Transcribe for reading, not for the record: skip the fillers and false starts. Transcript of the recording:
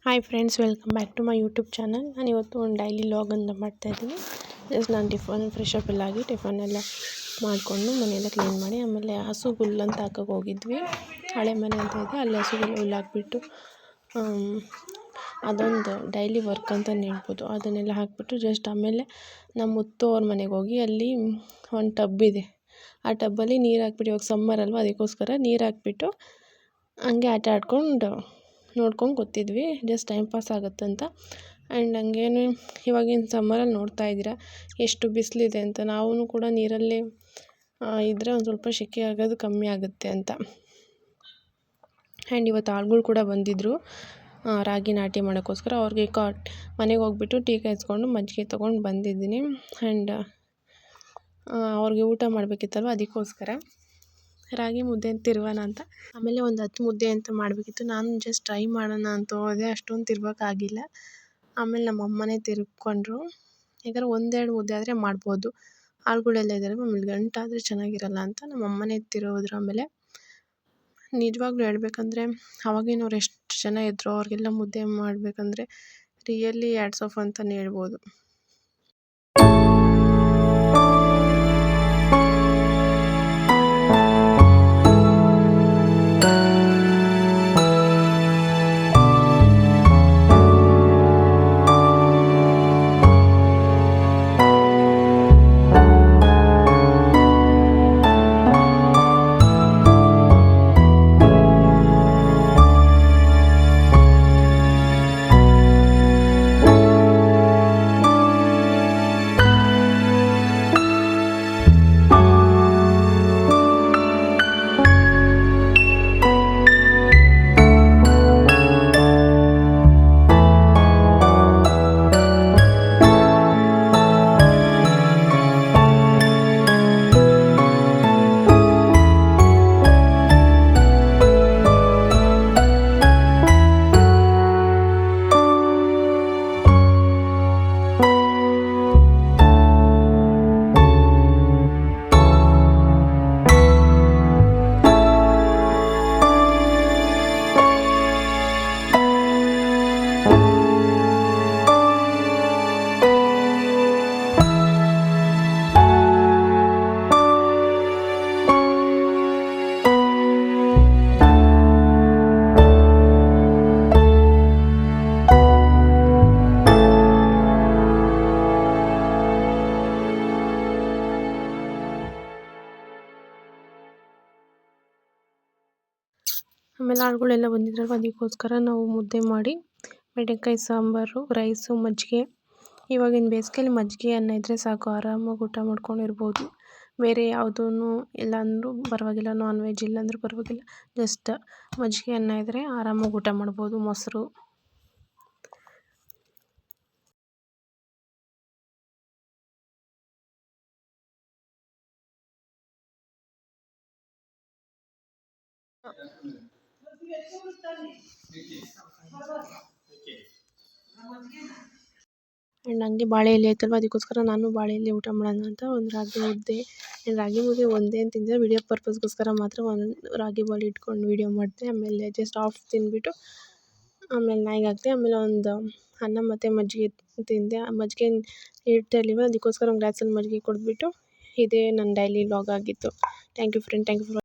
Hi friends, welcome back to my YouTube channel. ನಾನು ಇವತ್ತು ಒಂದು ಡೈಲಿ ಲಾಗ್ ಅಂತ ಮಾಡ್ತಾಯಿದ್ದೀನಿ. ಜಸ್ಟ್ ನಾನು ಫ್ರೆಶ್ ಅಪ್ ಎಲ್ಲ ಆಗಿ ಟಿಫನ್ ಎಲ್ಲ ಮಾಡಿಕೊಂಡು ಮನೆಯೆಲ್ಲ ಕ್ಲೀನ್ ಮಾಡಿ ಆಮೇಲೆ ಹಸು ಹುಲ್ಲು ಅಂತ ಹಾಕೋಕೆ ಹೋಗಿದ್ವಿ. ಹಳೆ ಮನೆ ಅಂತ ಇದೆ, ಅಲ್ಲಿ ಹಸುಗಳು ಹುಲ್ಲು ಹಾಕ್ಬಿಟ್ಟು ಅದೊಂದು ಡೈಲಿ ವರ್ಕ್ ಅಂತಲೇ ಹೇಳ್ಬೋದು. ಅದನ್ನೆಲ್ಲ ಹಾಕಿಬಿಟ್ಟು ಜಸ್ಟ್ ಆಮೇಲೆ ನಮ್ಮ ಮುತ್ತು ಅವ್ರ ಮನೆಗೆ ಹೋಗಿ ಅಲ್ಲಿ ಒಂದು ಟಬ್ ಇದೆ. ಆ ಟಬ್ಬಲ್ಲಿ ನೀರು ಹಾಕ್ಬಿಟ್ಟು, ಇವಾಗ ಸಮ್ಮರ್ ಅಲ್ವ, ಅದಕ್ಕೋಸ್ಕರ ನೀರು ಹಾಕ್ಬಿಟ್ಟು ಹಂಗೆ ಆಟ ಆಡ್ಕೊಂಡು ನೋಡ್ಕೊಂಡು ಕೂತಿದ್ವಿ. ಜಸ್ಟ್ ಟೈಮ್ ಪಾಸ್ ಆಗುತ್ತಂತ. ಆ್ಯಂಡ್ ಹಂಗೇನೆ ಇವಾಗಿನ ಸಮ್ಮರಲ್ಲಿ ನೋಡ್ತಾ ಇದ್ದೀರಾ ಎಷ್ಟು ಬಿಸಿಲಿದೆ ಅಂತ. ನಾವು ಕೂಡ ನೀರಲ್ಲಿ ಇದ್ದರೆ ಒಂದು ಸ್ವಲ್ಪ ಸೆಕೆ ಆಗೋದು ಕಮ್ಮಿ ಆಗುತ್ತೆ ಅಂತ. ಆ್ಯಂಡ್ ಇವತ್ತು ಆಳುಗಳು ಕೂಡ ಬಂದಿದ್ದರು ರಾಗಿ ನಾಟಿ ಮಾಡೋಕ್ಕೋಸ್ಕರ. ಅವ್ರಿಗೆ ಮನೆಗೆ ಹೋಗ್ಬಿಟ್ಟು ಟೀ ಕಾಯಿಸ್ಕೊಂಡು ಮಜ್ಜಿಗೆ ತೊಗೊಂಡು ಬಂದಿದ್ದೀನಿ. ಆ್ಯಂಡ್ ಅವ್ರಿಗೆ ಊಟ ಮಾಡಬೇಕಿತ್ತಲ್ವ, ಅದಕ್ಕೋಸ್ಕರ ರಾಗಿ ಮುದ್ದೆ ತಿರುವೋಣ ಅಂತ. ಆಮೇಲೆ ಒಂದು 10 ಮುದ್ದೆ ಅಂತ ಮಾಡಬೇಕಿತ್ತು. ನಾನು ಜಸ್ಟ್ ಟ್ರೈ ಮಾಡೋಣ ಅಂತ ಹೋದೆ, ಅಷ್ಟೊಂದು ತಿರ್ಗೋಕ್ಕಾಗಿಲ್ಲ. ಆಮೇಲೆ ನಮ್ಮ ಅಮ್ಮನೇ ತಿರುಗ್ಕೊಂಡ್ರು. ಯಾಕಂದರೆ 1-2 ಮುದ್ದೆ ಆದರೆ ಮಾಡ್ಬೋದು, ಆಳುಗಳೆಲ್ಲ ಇದ್ದಾರೆ, ಆಮೇಲೆ ಗಂಟಾದರೆ ಚೆನ್ನಾಗಿರಲ್ಲ ಅಂತ ನಮ್ಮ ಅಮ್ಮನೇ ತಿರೋದ್ರು. ಆಮೇಲೆ ನಿಜವಾಗ್ಲೂ ಹೇಳ್ಬೇಕಂದ್ರೆ ಅವಾಗಿನವ್ರು ಎಷ್ಟು ಜನ ಇದ್ದರು, ಅವ್ರಿಗೆಲ್ಲ ಮುದ್ದೆ ಮಾಡಬೇಕಂದ್ರೆ ರಿಯಲಿ ಹ್ಯಾಟ್ಸ್ ಆಫ್ ಅಂತಲೇ ಹೇಳ್ಬೋದು. ಆಮೇಲೆ ಆಳುಗಳೆಲ್ಲ ಬಂದಿದ್ರಲ್ವ, ಅದಕ್ಕೋಸ್ಕರ ನಾವು ಮುದ್ದೆ ಮಾಡಿ ಬೆಂಡೆಕಾಯಿ ಸಾಂಬಾರು, ರೈಸು, ಮಜ್ಜಿಗೆ. ಇವಾಗಿನ ಬೇಸಿಗೆಯಲ್ಲಿ ಮಜ್ಜಿಗೆ ಅನ್ನ ಇದ್ದರೆ ಸಾಕು, ಆರಾಮಾಗಿ ಊಟ ಮಾಡ್ಕೊಂಡಿರ್ಬೋದು. ಬೇರೆ ಯಾವುದೂ ಇಲ್ಲ ಅಂದರೂ ಪರವಾಗಿಲ್ಲ, ನಾನ್ ವೆಜ್ ಇಲ್ಲಾಂದ್ರೂ ಪರವಾಗಿಲ್ಲ, ಜಸ್ಟ್ ಮಜ್ಜಿಗೆ ಅನ್ನ ಇದ್ದರೆ ಆರಾಮಾಗಿ ಊಟ ಮಾಡ್ಬೋದು. ಮೊಸರು. ಆ್ಯಂಡ್ ಹಂಗೆ ಬಾಳೆ ಎಲೆ ಐತಲ್ವ, ಅದಕ್ಕೋಸ್ಕರ ನಾನು ಬಾಳೆ ಎಲೆ ಊಟ ಮಾಡೋಣ ಅಂತ ಒಂದು ರಾಗಿ ಮುದ್ದೆ. ರಾಗಿ ಮುದ್ದೆ ಒಂದೇ ಅಂತ ತಿಂದಿದ್ದೆ, ವಿಡಿಯೋ ಪರ್ಪಸ್ಗೋಸ್ಕರ ಮಾತ್ರ ಒಂದು ರಾಗಿ ಬಾಲ್ ಇಟ್ಕೊಂಡು ವೀಡಿಯೋ ಮಾಡಿದೆ. ಆಮೇಲೆ ಜಸ್ಟ್ ಹಾಫ್ ತಿಂದ್ಬಿಟ್ಟು ಆಮೇಲೆ ನಾಯಿಗೆ ಹಾಕಿದೆ. ಆಮೇಲೆ ಒಂದು ಅನ್ನ ಮತ್ತು ಮಜ್ಜಿಗೆ ತಿಂದೆ. ಮಜ್ಜಿಗೆ ಇಡ್ತಾಯಿರ್ಲಿಲ್ಲ, ಅದಕ್ಕೋಸ್ಕರ ಒಂದು ಗ್ಲಾಸಲ್ಲಿ ಮಜ್ಜಿಗೆ ಕುಡಿದ್ಬಿಟ್ಟು ಇದೇ ನನ್ನ ಡೈಲಿ ವ್ಲಾಗ್ ಆಗಿತ್ತು. Thank you friend, thank you for